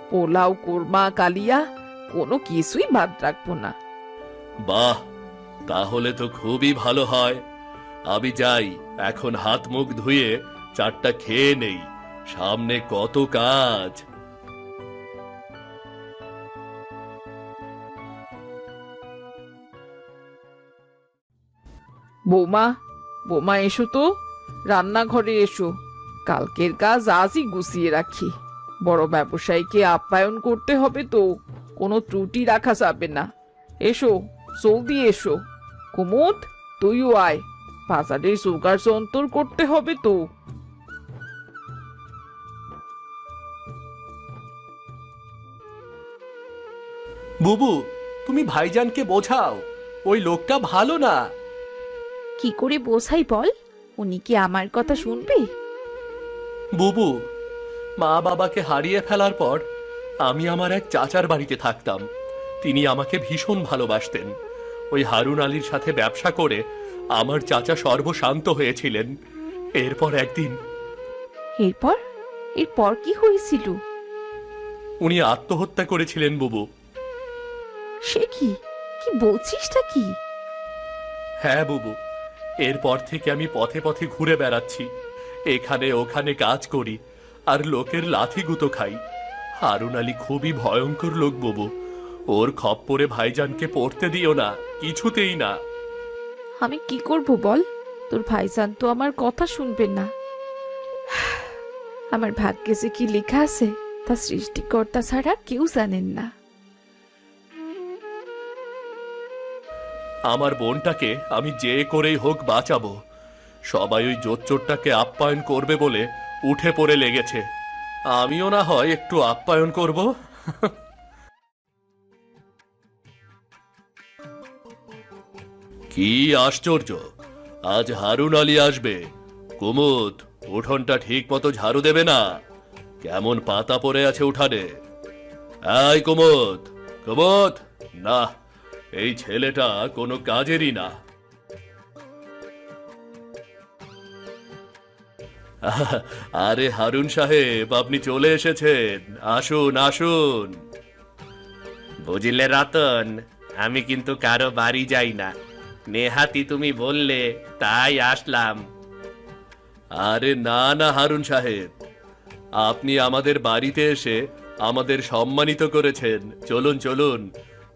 পোলাও, কোরমা, কালিয়া কোনো কিছুই বাদ রাখবো না। বাহ, তাহলে তো খুবই ভালো হয়। আমি যাই, এখন হাত মুখ ধুয়ে চারটা খেয়ে নেই। সামনে কত কাজ। বৌমা, বৌমা এসো তো, রান্নাঘরে এসো। কালকের কাজ আজই গুছিয়ে রাখি। বড় ব্যবসায়ীকে আপ্যায়ন করতে হবে তো, কোনো ত্রুটি রাখা যাবে না। এসো, জলদি এসো। কুমুদ, তুইও আয়, বাজারে সুগার যন্তর করতে হবে তো। বুবু, তুমি ভাইজানকে বোঝাও, ওই লোকটা ভালো না। কি করে বোঝাই বল? উনি কি আমার কথা শুনবে? বুবু, মা বাবাকে হারিয়ে ফেলার পর আমি আমার এক চাচার বাড়িতে থাকতাম। তিনি আমাকে ভীষণ ভালোবাসতেন। ওই হারুন আলীর সাথে ব্যবসা করে আমার চাচা সর্বশান্ত হয়েছিলেন। এরপর একদিন এরপর এরপর কি হয়েছিল? উনি আত্মহত্যা করেছিলেন বুবু। সে কি, কি বলছিসটা কি? হ্যাঁ বুবু, এরপর থেকে আমি পথে পথে ঘুরে বেড়াচ্ছি। এখানে ওখানে কাজ করি আর লোকের লাথি গুঁতো খাই। হারুন আলী খুবই ভয়ঙ্কর লোক বুবু। ওর খপ্পরে ভাইজানকে পড়তে দিও না, কিছুতেই না। আমি কি করব বল? তোর ভাইজান তো আমার কথা শুনবে না। আমার ভাগ্যে যে কি লেখা আছে তা সৃষ্টিকর্তা ছাড়া কেউ জানেন না। আমার বোনটাকে আমি যে করেই হোক বাঁচাবো। সবাই ওই জোচ্চোরটাকে আপ্যায়ন করবে বলে উঠে পড়ে লেগেছে। আমিও না হয় একটু আপ্যায়ন করব। কি আশ্চর্য, আজ হারুন আলী আসবে। কুমুদ, উঠোনটা ঠিক মতো ঝাড়ু দেবে না? কেমন পাতা পড়ে আছে উঠানে। এই কুমুদ, কুমুদ, না, এই ছেলেটা কোনো কাজেরই না। আরে হারুন সাহেব, আপনি চলে এসেছেন। আসুন আসুন। বুঝলে রতন, আমি কিন্তু কারো বাড়ি যাই না। নেহাতি তুমি বললে তাই আসলাম। আরে না না হারুন সাহেব, আপনি আমাদের বাড়িতে এসে আমাদের সম্মানিত করেছেন। চলুন চলুন,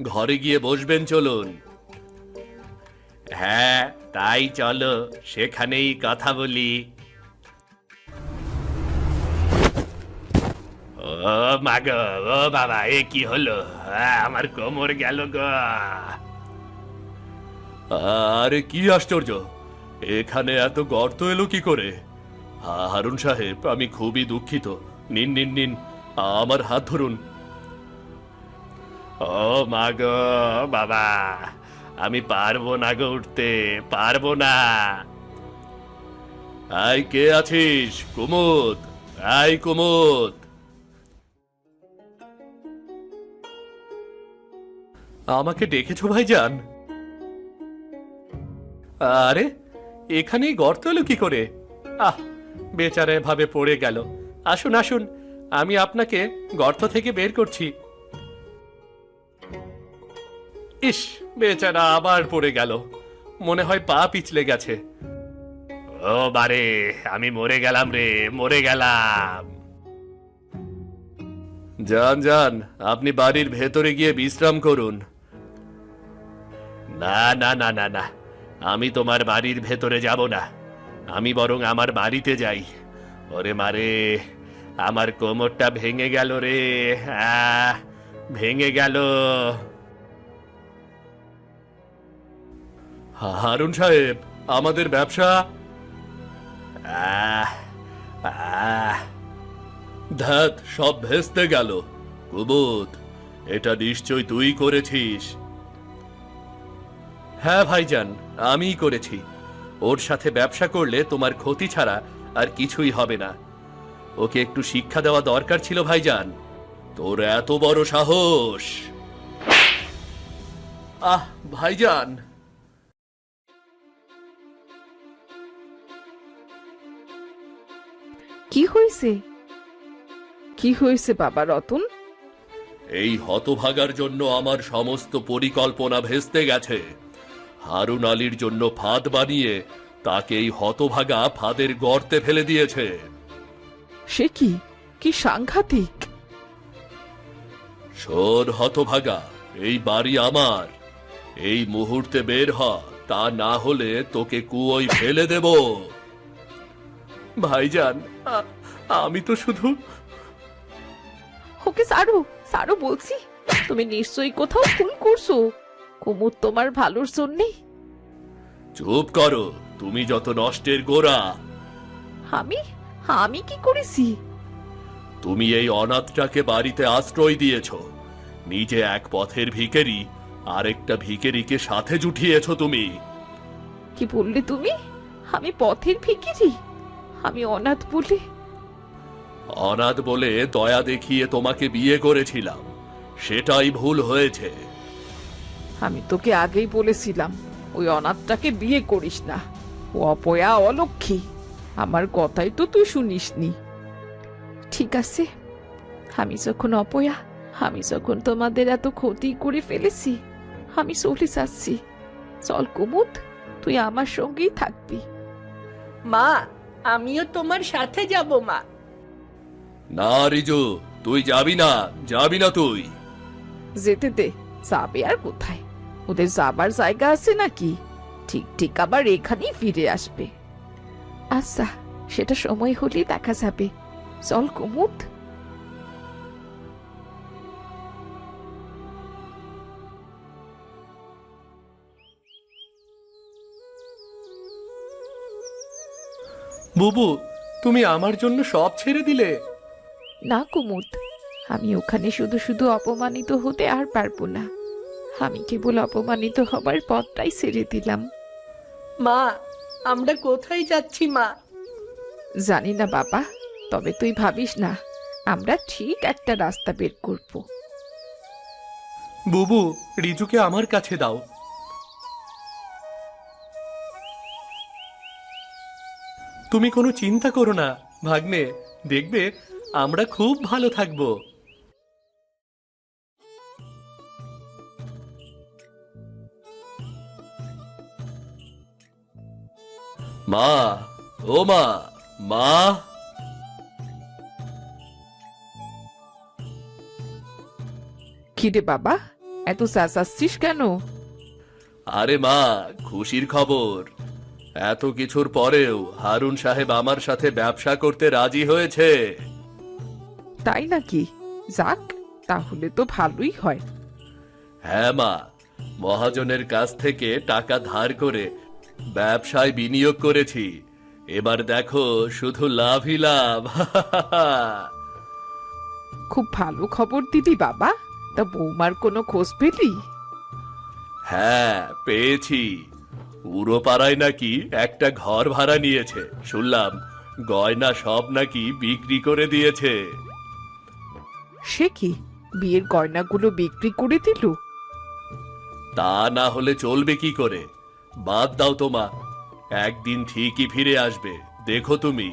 ঘরে গিয়ে বসবেন, চলুন। হ্যাঁ, তাই চলো, সেখানেই কথা বলি। ও মা গো, ও বাবা, এ কি হলো? আমার কোমর গেল গো। আরে কি আশ্চর্য, এখানে এত গর্ত এলো কি করে? হারুন সাহেব, আমি খুবই দুঃখিত। নিন নিন নিন, আমার হাত ধরুন। ও মা গো, বাবা, আমি পারবো না গো, উঠতে পারবো না। আই, কে আছিস? কুমুদ, আই কুমুদ। আমাকে ডেকেছো ভাইজান? আরে, এখানেই গর্ত এলো কি করে? আহ, বেচারা ভাবে পড়ে গেল। আসুন আসুন, আমি আপনাকে গর্ত থেকে বের করছি। ইস, বেচারা আবার পড়ে গেল। মনে হয় পা পিছলে গেছে। ও বারে, আমি মরে গেলাম রে, মরে গেলাম। যান যান, আপনি বাড়ির ভেতরে গিয়ে বিশ্রাম করুন। না না না না না, আমি তোমার বাড়ির ভেতরে যাব না, আমি বরং আমার বাড়িতে যাই। ওরে মারে, আমার কোমরটা ভেঙে গেল রে, ভেঙে গেল। হারুন সাহেব, আমাদের ব্যবসা। আহ আহ ধ্যাত, সব ভেস্তে গেল। কুবুত, এটা নিশ্চয় তুই করেছিস। হ্যাঁ ভাইজান, আমিই করেছি। ওর সাথে ব্যবসা করলে তোমার ক্ষতি ছাড়া আর কিছুই হবে না। ওকে একটু শিক্ষা দেওয়া দরকার ছিল ভাইজান। তোর এত বড় সাহস! আহ ভাইজান! কি হয়েছে? কি হয়েছে বাবা রতন? এই হতভাগার জন্য আমার সমস্ত পরিকল্পনা ভেস্তে গেছে। হারুন আলীর জন্য ফাঁদ বানিয়ে তাকে এই হতভাগা ফাঁদের গর্তে ফেলে দিয়েছে। সে কি? কি সাংঘাতিক! শোন হতভাগা, এই বাড়ি আমার। এই মুহূর্তে বের হ, তা না হলে তোকে কুয়োয় ফেলে দেব। ভাইজান, আমি তো শুধু... ওকে সারো, সারো বলছি। তুমি নিশ্চয়ই কোথাও ভুল করছো। কুমুদ তোমার ভালোর জন্যে। চুপ করো, তুমি যত নষ্টের গোড়া। আমি আমি কি করেছি? তুমি এই অনাথটাকে বাড়িতে আশ্রয় দিয়েছ। নিজে এক পথের ভিখারি, আরেকটা ভিখারিকে সাথে জুটিয়েছ তুমি। কি বললে তুমি? আমি পথের ভিখিরি? আমি অনাথ বলে? অনাথ বলে দয়া দেখিয়ে তোমাকে বিয়ে করেছিলাম, সেটাই ভুল হয়েছে। আমি তোকে আগেই বলেছিলাম ওই অনাথটাকে বিয়ে করিস না। ও অপয়া, অলক্ষী। আমার কথাই তো তুই শুনিসনি। ঠিক আছে, আমি যখন অপয়া, আমি যখন তোমাদের এত ক্ষতি করে ফেলেছি, আমি চলে যাচ্ছি। চল কুমুদ, তুই আমার সঙ্গেই থাকবি। মা, আমিও তোমার সাথে যাব মা। না রিজু, তুই যাবি না, যাবি না তুই। যেতে দে, যাবে আর কোথায়? ওদের যাবার জায়গা আছে নাকি? ঠিক ঠিক আবার এখানেই ফিরে আসবে। আচ্ছা, সেটা সময় হলেই দেখা যাবে। চল কুমুদ। বুবু, তুমি আমার জন্য সব ছেড়ে দিলে? না কুমুদ, আমি ওখানে শুধু শুধু অপমানিত হতে আর পারবো না। আমি কেবল অপমানিত হবার পথটাই ছেড়ে দিলাম। মা, আমরা কোথায় যাচ্ছি মা? জানি না বাবা, তবে তুই ভাবিস না, আমরা ঠিক একটা রাস্তা বের করব। বুবু, রিজুকে আমার কাছে দাও। তুমি কোনো চিন্তা করো না ভাগ্নে, দেখবে আমরা খুব ভালো থাকবো। মা, ও মা, মা। কিরে বাবা, এত চেঁচাচ্ছিস কেন? আরে মা, খুশির খবর। এত কিছুর পরেও হারুন সাহেব আমার সাথে ব্যবসা করতে রাজি হয়েছে। তাই নাকি? যাক, তাহলে তো ভালোই হয়। হ্যাঁ মা, মহাজনের কাছ থেকে টাকা ধার করে ব্যবসায় বিনিয়োগ করেছি। এবার দেখো, শুধু লাভই লাভ। খুব ভালো খবর দিলি বাবা। তা বৌমার কোনো খোঁজ পেলি? হ্যাঁ, পেয়েছি। উড়োপাড়ায় নাকি একটা ঘর ভাড়া নিয়েছে, শুনলাম। গয়না সব নাকি বিক্রি করে দিয়েছে। সে কি, বিয়ের গয়নাগুলো বিক্রি করে দিল? তা না হলে চলবে কি করে? বাদ দাও তো মা, একদিন ঠিকই ফিরে আসবে, দেখো তুমি।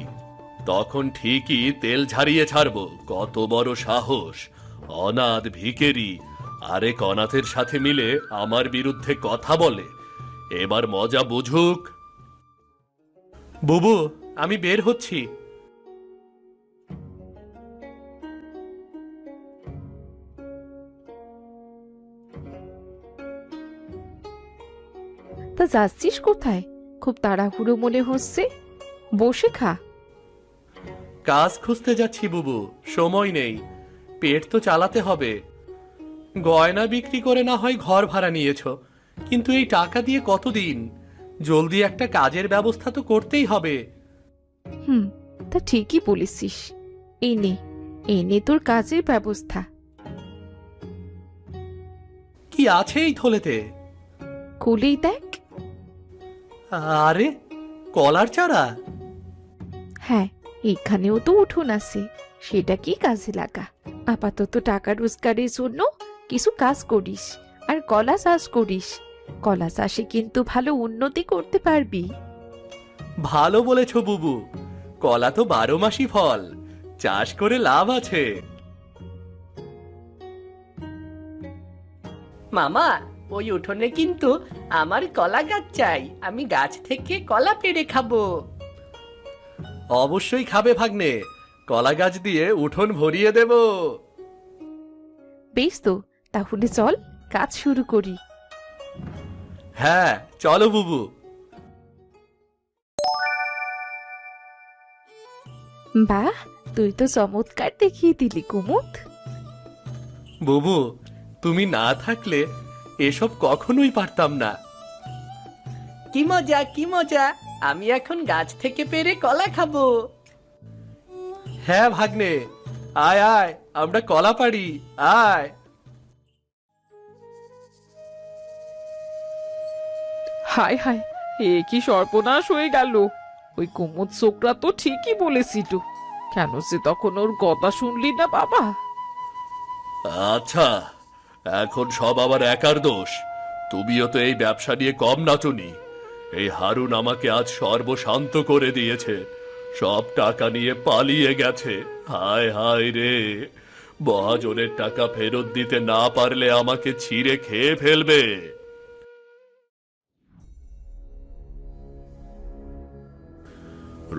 তখন ঠিকই তেল ঝারিয়ে ছাড়বো। কত বড় সাহস! অনাথ ভিখারি আরেক অনাথের সাথে মিলে আমার বিরুদ্ধে কথা বলে। এবার মজা বুঝুক। বুবু, আমি বের হচ্ছি। তা যাচ্ছিস কোথায়? খুব তাড়াহুড়ো মনে হচ্ছে। বসে খা। কাজ খুঁজতে যাচ্ছি বুবু, সময় নেই। পেট তো চালাতে হবে। গয়না বিক্রি করে না হয় ঘর ভাড়া নিয়েছ, কিন্তু এই টাকা দিয়ে কতদিন? জলদি একটা কাজের ব্যবস্থা তো করতেই হবে। হুম, তা ঠিকই বলেছিস। এই নে তোর কাজের ব্যবস্থা। কি আছে এই থলেতে? খুলেই দেখ। আরে, কলার চারা! হ্যাঁ, এখানেও তো উঠোন আছে, সেটা কি কাজে লাগা। আপাতত টাকা রোজগারের জন্য কিছু কাজ করিস আর কলা চাষ করিস। কলা চাষে কিন্তু ভালো উন্নতি করতে পারবি। ভালো বলেছ বুবু, কলা তো 12 মাসই ফল, চাষ করে লাভ আছে। মামা, ওই উঠোনে কিন্তু আমার কলা গাছ চাই, আমি গাছ থেকে কলা পেড়ে খাবো। অবশ্যই খাবে ভাগ্নে, কলা গাছ দিয়ে উঠোন ভরিয়ে দেব। বেশ তো, তাহলে চল কাজ শুরু করি। হ্যাঁ, চলো বুবু। বাহ, তুই তো চমৎকার দেখিয়ে দিলি কুমুদ। বুবু, তুমি না থাকলে এসব কখনোই পারতাম না। কি মজা, কি মজা, আমি এখন গাছ থেকে পেড়ে কলা খাবো। হ্যাঁ ভাগ্নে, আয় আয়, আমরা কলা পাড়ি, আয়। হায় হায়, এ কি সর্বনাশ হয়ে গেল! ওই কুমুদ ছোকরা তো ঠিকই বলেছিল, কেন সে তখন ওর কথা শুনলি না বাবা? আচ্ছা, এখন সব আবার একার দোষ? তুমিও তো এই ব্যবসা নিয়ে কম নাচনি। এই হারুন আমাকে আজ সর্বশান্ত করে দিয়েছে, সব টাকা নিয়ে পালিয়ে গেছে। হায় হায় রে, মহাজনের টাকা ফেরত দিতে না পারলে আমাকে ছিঁড়ে খেয়ে ফেলবে।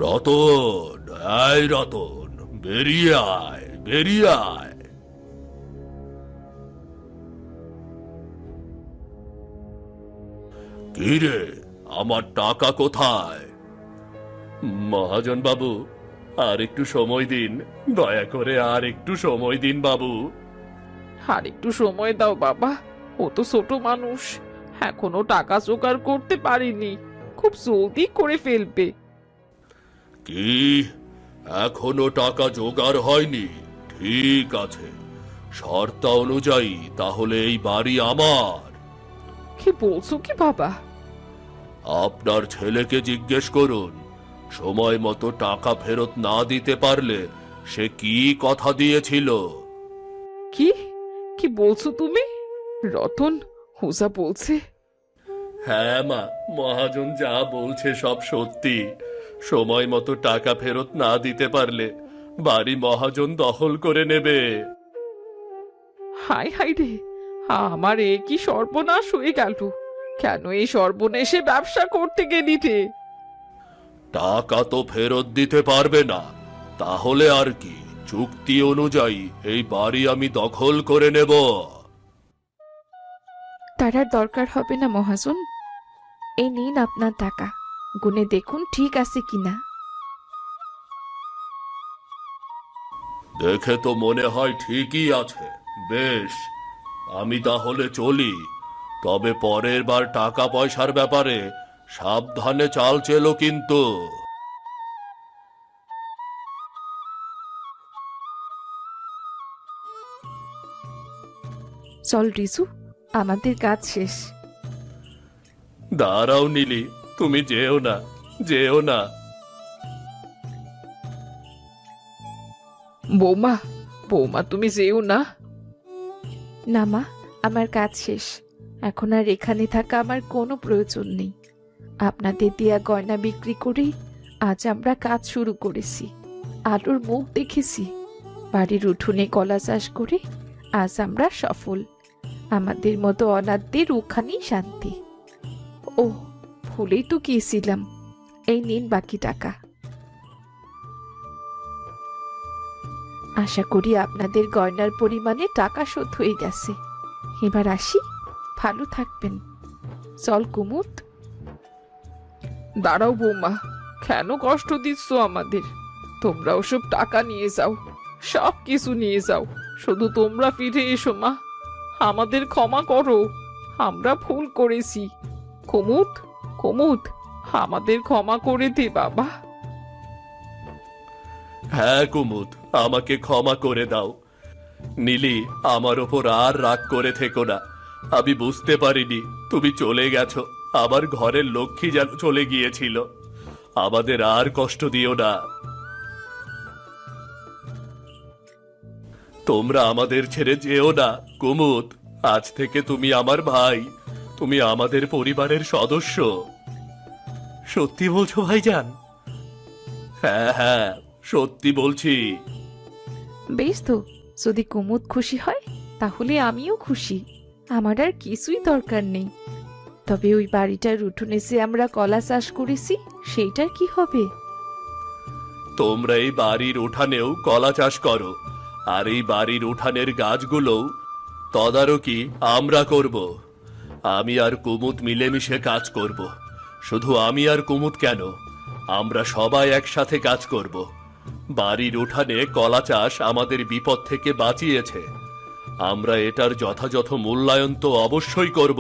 রতন, আয় রতন, বেরিয়ে আয়, বেরিয়ে আয়। কি রে, আমার টাকা কোথায়? মহাজন বাবু, আর একটু সময় দিন, দয়া করে আর একটু সময় দিন বাবু। আর একটু সময় দাও বাবা, ও তো ছোট মানুষ, এখনো টাকা জোগাড় করতে পারিনি, খুব জলদি করে ফেলবে। কি, এখনো টাকা জোগাড় হয়নি? ঠিক আছে, শর্ত অনুযায়ী তাহলে এই বাড়ি আমার। কি বলছো কি বাবা? আপনার ছেলেকে জিজ্ঞেস করুন, সময় মতো টাকা ফেরত না দিতে পারলে সে কি কথা দিয়েছিল। কি কি বলছো তুমি? রতন হুজা বলছে? হ্যাঁ মা, মহাজন যা বলছে সব সত্যি। সময় মতো টাকা ফেরত না দিতে পারলে বাড়ি মহাজন দখল করে নেবে। হাই হাই রে, আমার এ কি সর্বনাশ হয়ে গেল! কেন এই সর্বনেশে ব্যবসা করতে গেলি রে? টাকা তো ফেরত দিতে পারবে না, তাহলে আর কি, চুক্তি অনুযায়ী এই বাড়ি আমি দখল করে নেব। তার আর দরকার হবে না মহাজন, এই নিন আপনার টাকা, গুনে দেখুন ঠিক আছে কিনা। দেখে তো মনে হয় ঠিকই আছে। বেশ, আমি তাহলে চলি, তবে পরের বার টাকা পয়সার ব্যাপারে সাবধানে চাল চেলো কিন্তু। চল রিজু, আমাদের কাজ শেষ। দাঁড়াও নীলি, তুমি যেও না, যেও না। বৌমা, বৌমা তুমি যেও না। না মা, আমার কাজ শেষ, এখন আর এখানে থাকা আমার কোনো প্রয়োজন নেই। আপনাদের দেয়া গয়না বিক্রি করে আজ আমরা কাজ শুরু করেছি, আলোর মুখ দেখেছি, বাড়ির উঠোনে কলা চাষ করে আজ আমরা সফল। আমাদের মতো অনাথদের ওখানেই শান্তি। ও, ভুলেই তো গিয়েছিলাম, এই নিন বাকি টাকা। আশা করি আপনাদের গয়নার পরিমাণে টাকা শোধ হয়ে গেছে। এবার আসি, ভালো থাকবেন। চল কুমুদ। দাঁড়াও বৌমা, কেন কষ্ট দিচ্ছ আমাদের? তোমরা ওসব টাকা নিয়ে যাও, সব কিছু নিয়ে যাও, শুধু তোমরা ফিরে এসো মা। আমাদের ক্ষমা করো, আমরা ভুল করেছি। কুমুদ, কুমুদ, আমাদের ক্ষমা করে দে বাবা। হ্যাঁ কুমুদ, আমাকে ক্ষমা করে দাও। নীলি, আমার ওপর আর রাগ করে থেকো না। আমি বুঝতে পারিনি তুমি চলে গেছো। আমার ঘরের লক্ষ্মী যেন চলে গিয়েছিল। আমাদের আর কষ্ট দিও না। তোমরা আমাদের ছেড়ে যেও না কুমুদ। আজ থেকে তুমি আমার ভাই, তুমি আমাদের পরিবারের সদস্য। সত্যি বলছো ভাইজান? হ্যাঁ হ্যাঁ, সত্যি বলছি। বেশ তো, যদি কুমুদ খুশি হয় তাহলে আমিও খুশি। আমার আর কিছুই দরকার নেই। তবে ওই বাড়িটার উঠোনে যে আমরা কলা চাষ করেছি, সেইটার কি হবে? তোমরা এই বাড়ির উঠানেও কলা চাষ করো, আর এই বাড়ির উঠানের গাছগুলোও তদারকি আমরা করব। আমি আর কুমুদ মিলেমিশে কাজ করব। শুধু আমি আর কুমুদ কেন, আমরা সবাই একসাথে কাজ করব। বাড়ির উঠানে কলা চাষ আমাদের বিপদ থেকে বাঁচিয়েছে। আমরা এটার যথাযথ মূল্যায়ন তো অবশ্যই করব।